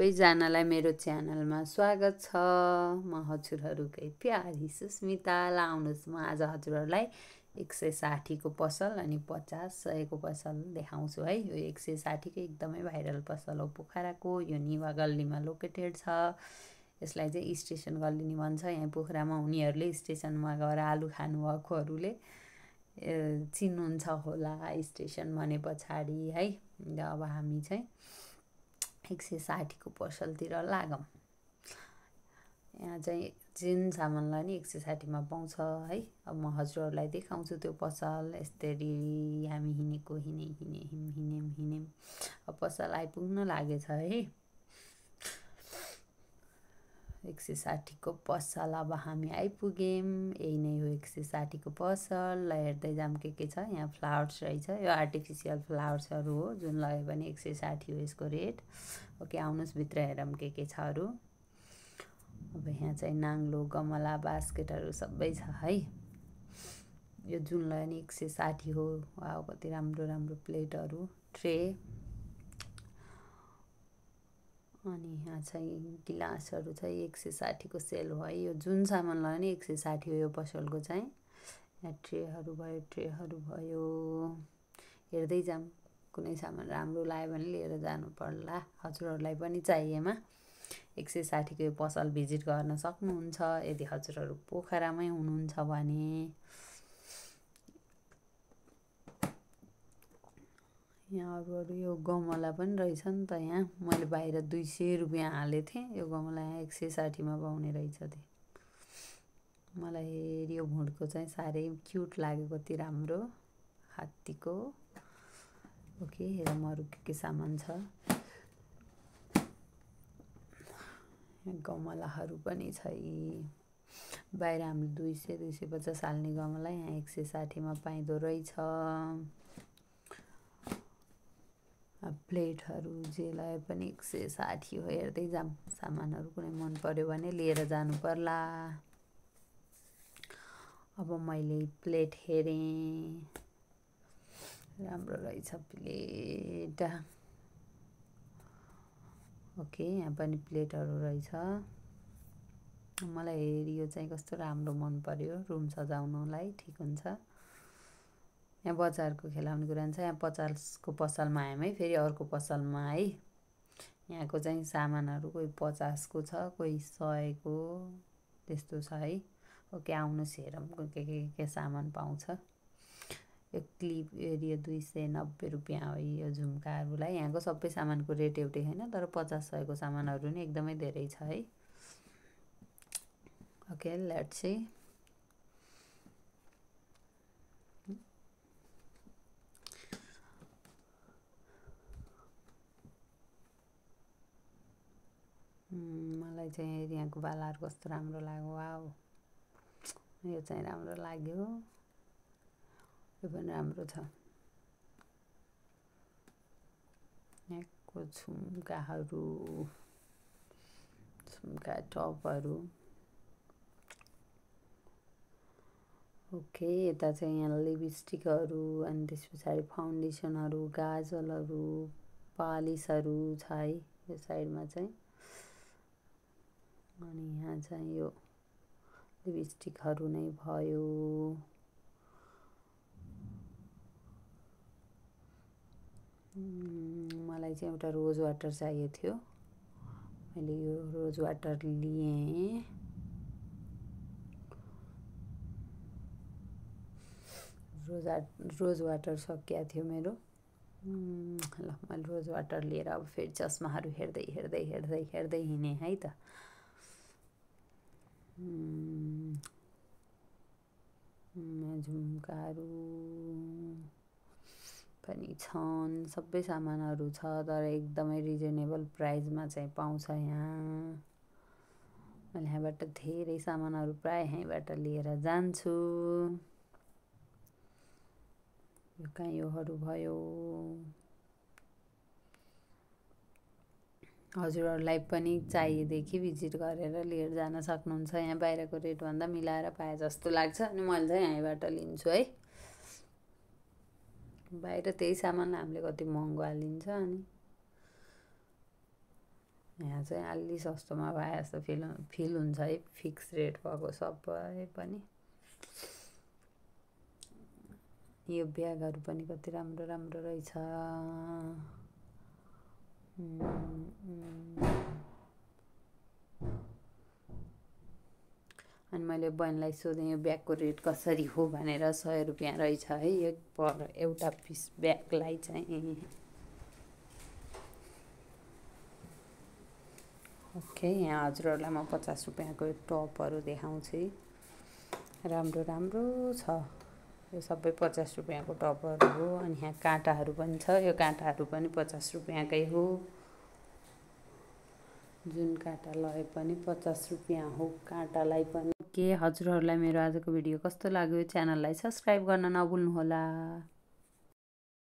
सबैजनालाई मेरो च्यानलमा स्वागत छ। म हजुरहरूकै प्यारी सुस्मिता। लाउनुहोस् म आज हजुरहरूलाई 160 को पसल अनि 50 100 को पसल देखाउँछु है। यो 160 को एकदमै भाइरल पसल हो पोखराको। यो निवा गल्लीमा लोकेटेड छ। यसलाई चाहिँ स्टेसन गल्ली भन्छ। यहाँ पोखरामा उनीहरूले स्टेसनमा गएर आलु खानुभएकोहरूले चिन्नुहुन्छ होला स्टेसन भने पछाडि है। अब हामी चाहिँ 160 को पसलतिर लागौँ। यहाँ चाहिँ जुन सामानलाई नि 160 मा पाउँछ है। अब म हजुरहरूलाई देखाउँछु त्यो पसल। यसरी हामी हिँड्यौँ। अब पसल आइपुग्न लागेछ है। 160 को पसल अब हामी आइपुग्यौँ। यही नै हो 160 को पसल। ल हेर्दै जाऊँ के छ। यहाँ फ्लावर्स रहेछ। यो आर्टिफिसियल फ्लावर्सहरू हो जुन लगायो भने 160 हो यसको रेट। ओके आउनुहोस् भित्र हेरौँ के छ अरू। अब यहाँ चाहिँ नाङ्लो गमला बास्केटहरू सबै छ है। यो जुन लगायो भने 160 हो। वाउ कति राम्रो राम्रो प्लेटहरू ट्रे। अनि यहाँ चाहिँ गिलासहरू चाहिँ 160 को सेल हो है। यो जुन सामान लगायो भने 160 हो यो पसलको चाहिँ। यहाँ ट्रेहरू भयो। हेर्दै जाऊँ कुनै सामान राम्रो लाग्यो भने लिएर जानु पर्ला। हजुरहरूलाई पनि चाहिएमा 160 को यो पसल भिजिट गर्न सक्नुहुन्छ यदि हजुरहरू पोखरामै हुनुहुन्छ भने। यहाँ अरू यो गमला पनि रहेछ नि त। यहाँ मैले बाहिर 200 रुपियाँ हालेको थिएँ। यो गमला यहाँ 160 मा पाउने रहेछ। मलाई यो भुँडको चाहिँ साह्रै क्युट लाग्यो कति राम्रो हात्तीको। ओके हेरौँ अरू के सामान छ। गमलाहरू पनि छ। बाहिर हामीले 200-250 हाल्ने गमला यहाँ 160 मा पाइँदो रहेछ। प्लेटहरू जे लगाए पनि 160 हो। हेर्दै जाऊँ सामानहरू कुनै मन पर्यो भने लिएर जानु पर्ला। अब मैले प्लेट हेरेँ राम्रो रहेछ प्लेट। ओके यहाँ पनि प्लेटहरू रहेछ। मलाई यो चाहिँ कस्तो राम्रो मन पर्यो रुम सजाउनलाई ठिक हुन्छ। यहाँ बजारको खेलाउने कुरा छ। यहाँ 50 को पसलमा आयौँ है। फेरि अर्को पसलमा है। यहाँको चाहिँ सामानहरू कोही 50 को छ कोही 100 को त्यस्तो छ है। ओके आउनुहोस् हेरौँ के सामान पाउँछ। यो क्लिप एरिया 290 रुपियाँ हो यो झुम्काहरूलाई। यहाँको सबै सामानको रेट एउटै होइन तर 50-100 को सामानहरू नि एकदमै धेरै छ है। Okay let's see. मलाई चाहिँ यहाँको बालाहरू कस्तो राम्रो लाग्यो। वाउ यो चाहिँ राम्रो लाग्यो। यो पनि राम्रो छ। यहाँको झुम्का टपहरू। ओके यता चाहिँ यहाँ लिपस्टिकहरू अनि त्यस पछाडि फाउन्डेसनहरू गाजलहरू पालिसहरू छ है यो साइडमा चाहिँ। अनि यहाँ चाहिँ यो लिपस्टिकहरू नै भयो। मलाई चाहिँ एउटा रोज वाटर चाहिएको थियो। मैले यो रोज वाटर लिएँ। रोज वाटर सकिया थियो मेरो। ल मैले रोज वाटर लिएर अब फेरि चस्माहरू हेर्दै हिँडेँ है त। झुम्काहरू पनि छन् सबै सामानहरू छ तर एकदमै रिजनेबल प्राइसमा चाहिँ पाउँछ यहाँ। मैले यहाँबाट धेरै सामानहरू प्राय यहीँबाट लिएर जान्छु। यो काइयोहरू भयो। हजुरहरूलाई पनि चाहिएदेखि भिजिट गरेर लिएर जान सक्नुहुन्छ। यहाँ बाहिरको रेटभन्दा मिलाएर पाए जस्तो लाग्छ अनि मैले चाहिँ यहीँबाट लिन्छु है। बाहिर त्यही सामान हामीले कति महँगो हालिन्छ अनि यहाँ चाहिँ अलि सस्तोमा भए जस्तो फिल हुन्छ है, फिक्स रेट भएको सबै पनि। यो ब्यागहरू पनि कति राम्रो राम्रो रहेछ। अनि मैले बहिनीलाई सोधेँ यो ब्यागको रेट कसरी हो भनेर। 100 रुपियाँ रहेछ है यो पर एउटा पिस ब्यागलाई चाहिँ। ओके, यहाँ हजुरहरूलाई म 50 रुपियाँको टपहरू देखाउँछु। राम्रो राम्रो छ, यो सबै 50 रुपियाँको टपहरू हो। अनि यहाँ काँटाहरू पनि छ, यो काँटाहरू पनि 50 रुपियाँकै हो। जुन काँटा लए पनि 50 रुपियाँ हो काँटालाई पनि। के हजुरहरूलाई मेरो आजको भिडियो कस्तो लाग्यो? च्यानललाई सब्सक्राइब गर्न नभुल्नुहोला।